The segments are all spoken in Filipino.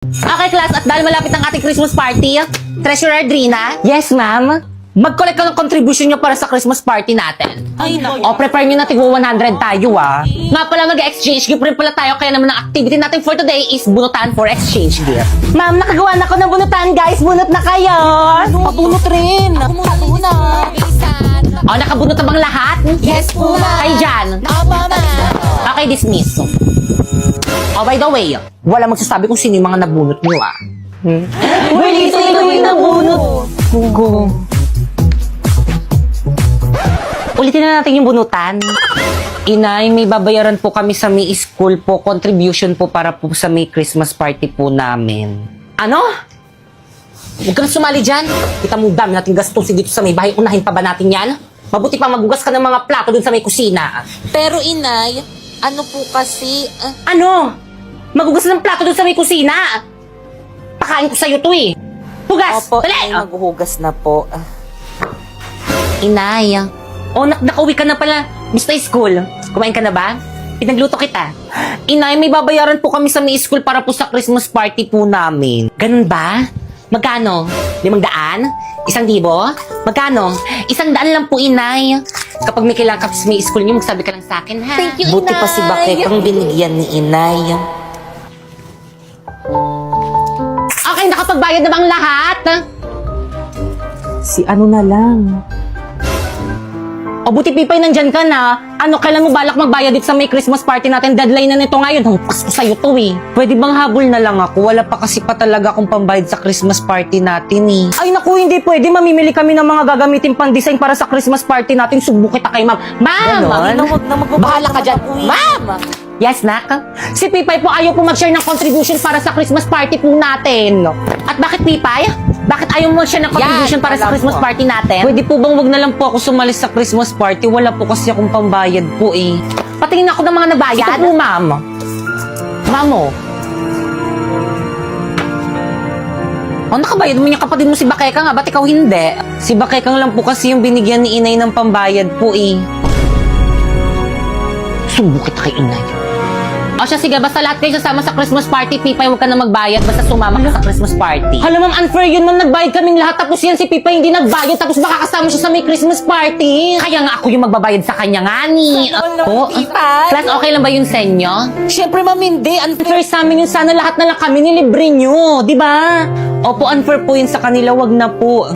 Okay, class, at dahil malapit ang ating Christmas party, Treasurer Drina, Yes, ma'am. mag-collect ka ng contribution nyo para sa Christmas party natin. Ay, naku. O, prepare nyo na tigwa 100 tayo, Nga pala, mag-exchange gift rin pala tayo, kaya naman ang activity natin for today is bunutan for exchange gift. Ma'am, nakagawa na ako ng bunutan, guys. Bunot na kayo. Pabunot rin. Ako muna. O, nakabunot na bang lahat? Yes po, ma'am. Kayo dyan. Ako, ma'am. Okay, dismiss. Oh, by the way, wala magsasabi kung sino yung mga nabunot nyo, Wait, ito yung nabunot. Go. Ulitin na natin yung bunutan. Inay, may babayaran po kami sa May School po, contribution po para po sa May Christmas party po namin. Ano? Huwag ka na sumali dyan. Kita mo, dami natin gastusin dito sa may bahay. Unahin pa ba natin yan? Mabuti pa magugas ka ng mga plato dun sa may kusina. Pero, inay, ano po kasi, Ano? Magugas ng plato dun sa may kusina. Pakain ko sa'yo to eh. Hugas! Opo, Dali! ay, maghuhugas na po. Inay. Oh, nakauwi ka na pala. Mr. School, kumain ka na ba? Pinagluto kita. Inay, may babayaran po kami sa May School para po sa Christmas party po namin. Ganun ba? Magkano? 500? 1,000? Magkano? 100 lang po, Inay. Kapag may kailangan ka sa May School niyo, magsabi ka lang sa akin, ha? Thank you, Buti pa si Bakek ang binigyan ni Inay. Okay, nakapagbayad na bang lahat? Si ano na lang. O buti Pipay, nandyan ka na. Ano, kailan mo balak magbayad dito sa May Christmas party natin? Deadline na nito ngayon. Hampas ko sa'yo to eh. Pwede bang habol na lang ako? Wala pa kasi pa talaga akong pambayad sa Christmas party natin eh. Ay naku, hindi pwede. Mamimili kami ng mga gagamitin pang design para sa Christmas party natin. Subo kita kay ma'am. Ma'am! Huwag na magbabayad. Bahala ka dyan. Ma'am! Yes, nak? Si Pipay po ayaw po mag-share ng contribution para sa Christmas party po natin. At bakit Pipay? Bakit ayaw mo share ng contribution para sa alam Christmas ko. party natin? Pwede po bang wag na lang po ako sumali sa Christmas party? Wala po kasi akong pambayad po eh. Patingin ako ng mga nabayad. Ito po, ma'am. Ma'am, oh. Oh, nakabayad mo yung kapatid mo si Bakeka nga. Ba't ikaw hindi? Si Bakekang lang po kasi yung binigyan ni Inay ng pambayad po eh. Subo kita kay Inay. O siya, sige, basta lahat kayo sasama sa Christmas party, Pipay, huwag ka na magbayad, basta sumama ka sa Christmas party. Hala, ma'am, unfair yun, ma'am, nagbayad kaming lahat, tapos yan si Pipay hindi nagbayad, tapos baka kasama siya sa may Christmas party. Kaya nga ako yung magbabayad sa kanya nga ni. naman, Pipay. Class, okay lang ba yun sa inyo? Siyempre, ma'am, hindi. Unfair sa amin yun, sana lahat na lang kami nilibre nyo, di ba? Opo, unfair po yun sa kanila, wag na po.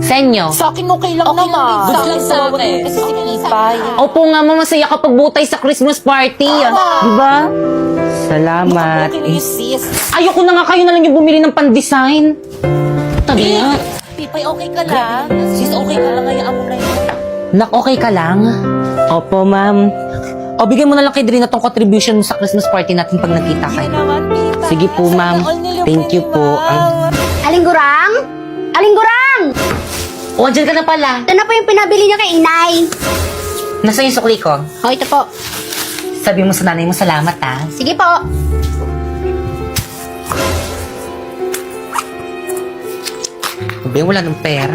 Sa inyo? Sa akin, okay lang naman. Gusto lang sa akin. Kasi si Pipay. Opo nga, ma'am, masaya kapag butay sa Christmas party. Di ba? Salamat. Okay lang yung sis. Ayoko na nga kayo na lang yung bumili ng pan-design. Tabi nga. Pipay, okay ka lang. Sis, okay ka lang. Hayaan mo na yun. Nak, okay ka lang? Opo, ma'am. O, bigyan mo na lang kay Drina tong contribution sa Christmas party natin pag nagkita kayo. Naman, Pipay. Sige po, ma'am. Thank you po. Aling Gurang? Aling Gurang! O, andyan ka na pala. Ito na po yung pinabili niya kay Inay. Nasaan yung sukli ko? O, ito po. Sabi mo sa nanay mo, salamat ha. Sige po. Sabi, wala ng pera.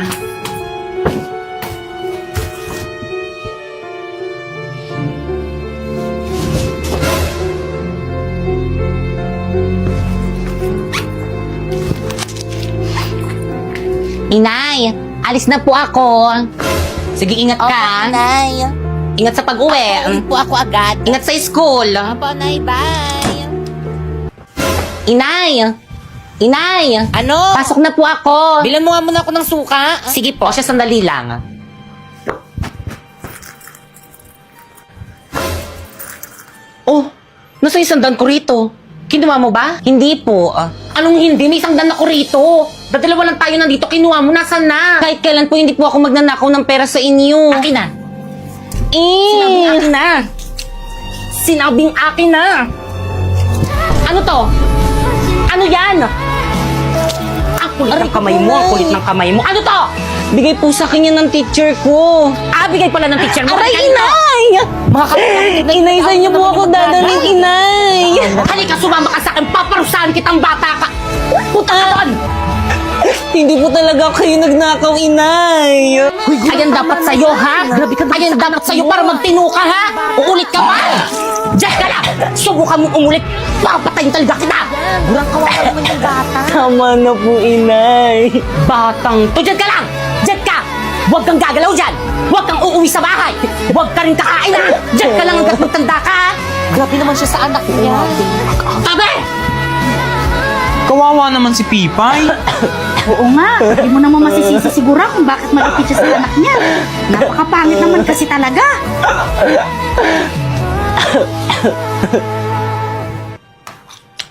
Inay, alis na po ako. Sige, ingat ka. Nay. Ingat sa pag-uwi. Uwi po ako agad. Ingat sa school. Opo, Nay. Bye. Inay! Inay! Ano? Pasok na po ako. Bilan mo nga muna ako ng suka. Sige po. O siya, sandali lang. Oh, nasa isang dan ko rito. Kinuha mo ba? Hindi po. Anong hindi? May isang dan ako rito. Dadalawa lang tayo nandito. Kinuha mo. Nasaan na? Kahit kailan po hindi po ako magnanakaw ng pera sa inyo. Akin na. Sinabing akin na. Sinabing akin na. Ano to? Ano yan? Ang kulit ng kamay mo. Ang kulit ng kamay mo. Ano to? Bigay po sa akin yan ng teacher ko. Bigay pala ng teacher mo. Aray, Halika. Inay! Mga kapatid. Inay, sa inyo po ako dadaling, Inay! Halika, sumama ka sa akin. Paparusahan kitang bata ka. Puta ka doon. Hindi po talaga kayo nagnakaw, inay. Ayan dapat sa'yo, ha? Ayan dapat sa'yo para magtino ka, ha? Uulit ka pa! Diyan ka lang! Subukan mo umulit! Papatayin talaga kita! Burang kawawa naman yung bata. Tama na po, inay. Batang to! Diyan ka lang! Diyan ka! Huwag kang gagalaw dyan! Huwag kang uuwi sa bahay! Huwag ka rin kakain, ha? Diyan ka lang hanggat magtanda ka, ha? Grabe naman siya sa anak niya. Tabi! Kawawa naman si Pipay. Oo nga, hindi mo naman masisisi siguro kung bakit malapit siya sa anak niya. Napakapangit naman kasi talaga.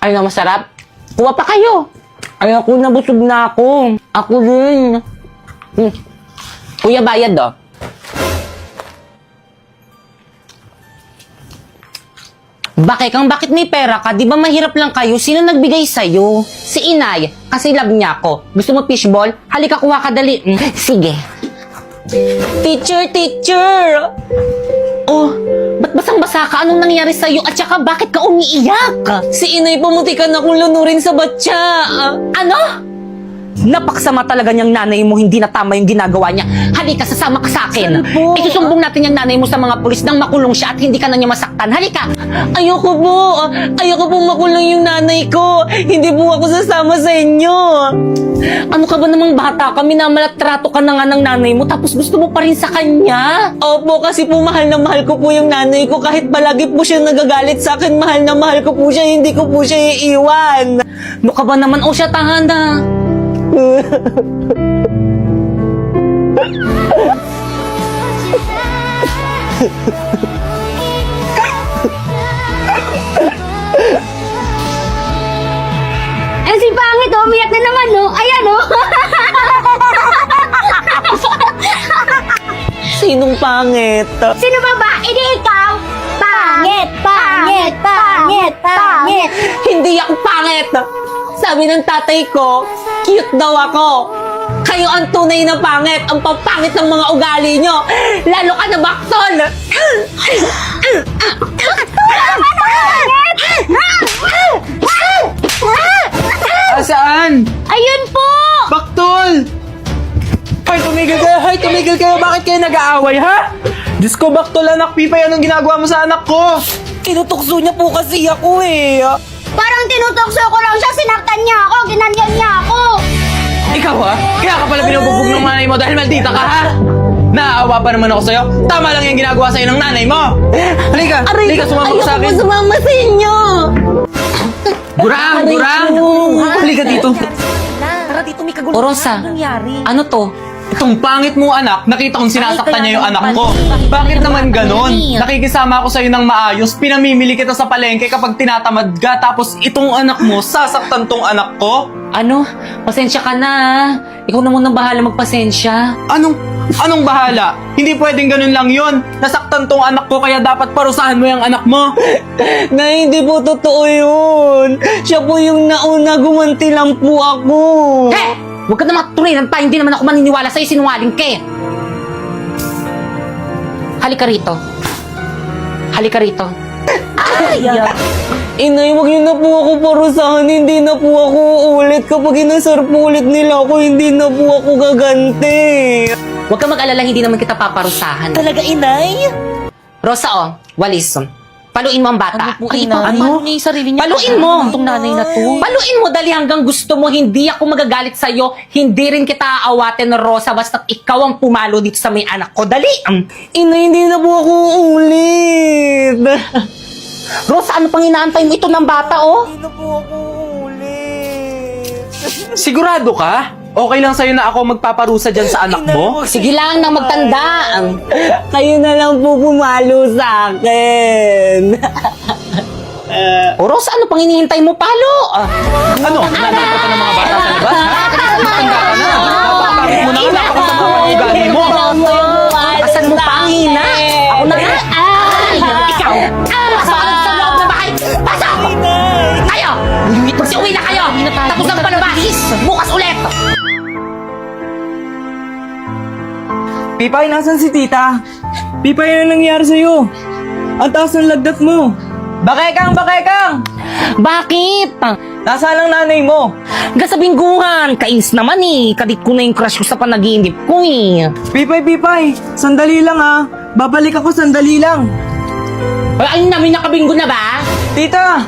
Ay na masarap. Kuha pa kayo. Ay, ako nabusog na ako. Ako din. Kuya, bayad, oh. Bakit may pera ka? Di ba mahirap lang kayo? Sino nagbigay sa'yo? Si Inay. Kasi love niya ako. Gusto mo fishball? Halika, kuha ka dali. Sige. Teacher! Oh, ba't basang-basa ka? Anong nangyari sa'yo? At saka, bakit ka umiiyak? Si inay pamuti ka na kung lunurin sa batya. Ano? Napaksama talaga niyang nanay mo, hindi na tama yung ginagawa niya. Halika, sasama ka sa akin. Isusumbong natin yung nanay mo sa mga pulis nang makulong siya at hindi ka na niya masaktan. Halika! Ayoko po makulong yung nanay ko. Hindi po ako sasama sa inyo. Ano ka ba namang bata ka? Minamalatrato ka na nga ng nanay mo tapos gusto mo pa rin sa kanya? Opo, kasi po mahal na mahal ko po yung nanay ko. Kahit palagi po siya nagagalit sa akin, mahal na mahal ko po siya. Hindi ko po siya iiwan. Ano ka ba naman? O siya, tahan na. Eh, si Pangit, oh, umiyak na naman, no? Ayan, oh. Sinong pangit? Sino ba ba? Hindi ikaw. Pangit, pangit, pangit, pangit. Hindi ako pangit. Sabi ng tatay ko, cute daw ako. Kayo ang tunay na pangit. Ang papangit ng mga ugali nyo. Lalo ka na baktol. Saan? Ayun po. Baktol! Hoy, tumigil kayo. Bakit kayo nag-aaway, ha? Diyos ko, Baktol, anak Pipay, anong ginagawa mo sa anak ko? Tinutukso niya po kasi ako eh. Parang tinutokso ko lang siya, sinaktan niya ako, ginanyan niya ako. Ikaw, ha? Kaya ka pala binubugbog ng nanay mo dahil maldita ka, ha? Naaawa pa naman ako sa'yo. Tama lang yung ginagawa sa'yo ng nanay mo. Halika, sumama ka sa akin. Ayoko sumama sa inyo. Gurang! Halika dito. Tara dito, may kagulo. O Rosa, Anong nangyari? ano to? Itong pangit mo anak, nakita kong sinasaktan Ay, niya yung kaya anak naman, ko. mali. Bakit naman ganon? Mali. Nakikisama ako sa'yo ng maayos, pinamimili kita sa palengke kapag tinatamad ka, tapos itong anak mo, sasaktan tong anak ko? Ano? Pasensya ka na, ha? Ikaw na munang bahala magpasensya. Anong bahala? Hindi pwedeng ganun lang yun. Nasaktan tong anak ko, kaya dapat parusahan mo yung anak mo. Na hindi po totoo yun. Siya po yung nauna, gumanti lang po ako. He! Huwag ka na maturinan pa, hindi naman ako maniniwala sa'yo, sinungaling ka eh. Halika rito. Halika rito. Inay, wag niyo na po ako parusahan. Hindi na po ako uulit. Kapag inasar po ulit nila ako, hindi na po ako gaganti. Huwag ka mag-alala, hindi naman kita paparusahan. Talaga, inay? Rosa, oh, walis. Paluin mo ang bata. Ano po, inay? Paano niya yung sarili niya? Paluin mo! Itong nanay na to. Paluin mo dali hanggang gusto mo. Hindi ako magagalit sa'yo. Hindi rin kita aawatin, Rosa. Basta't ikaw ang pumalo dito sa may anak ko. Dali! Inay, hindi na po ako uulit. Rosa, ano pang inaantay mo? Ito ng bata, oh. Hindi na po ako uulit. Sigurado ka? Okay lang sa'yo na ako magpaparusa dyan sa anak mo? Sige lang nang magtanda. Kayo na lang po pumalo sa akin. O Rosa, ano pang hinihintay mo? Palo! Ano? Nanay ka pa ng mga bata sa labas, ha? Matanda ka na. Napakapangit mo na nga, napakasama ang ugali mo. Asan mo pa ang hina? Ako na nga. Ikaw! Pasok sa loob na bahay! Pasok! Kayo! Magsiuwi na kayo! Tapos ang palabas! Bukas ulit! Pipay, nasan si tita? Pipay, ano nangyari sa'yo? Ang taas ng lagdat mo. Bakekang! Bakit? Nasaan ang nanay mo? Gasabingguhan, kais naman eh. Kadit ko na yung crush ko sa panaginip ko eh. Pipay, sandali lang ha. Babalik ako sandali lang. Ay, ayun namin nakabinggo na ba? Tita!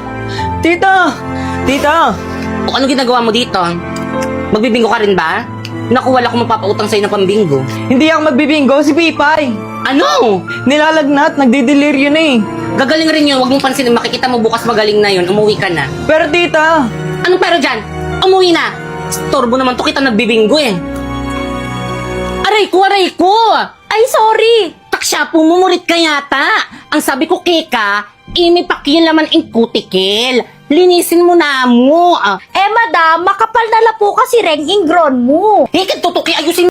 O ano ginagawa mo dito? Magbibinggo ka rin ba? Naku, wala akong mapapautang sa'yo ng pambinggo. Hindi ako magbibinggo, si Pipay. Ano? Nilalagnat, nagdideliryo na eh. Gagaling rin yun, huwag mong pansinin. Makikita mo bukas magaling na yun, umuwi ka na. Pero tita, Anong pero dyan? Umuwi na! Storbo naman to kita nagbibinggo eh. Aray ko! Ay, sorry! Taksya, pumumurit ka yata. Ang sabi ko, Keka, may pakilaman in kutikil. Linisin mo na mo. Eh, madam, makapal na lapo kasi reng ingron mo. Tutuki, ayusin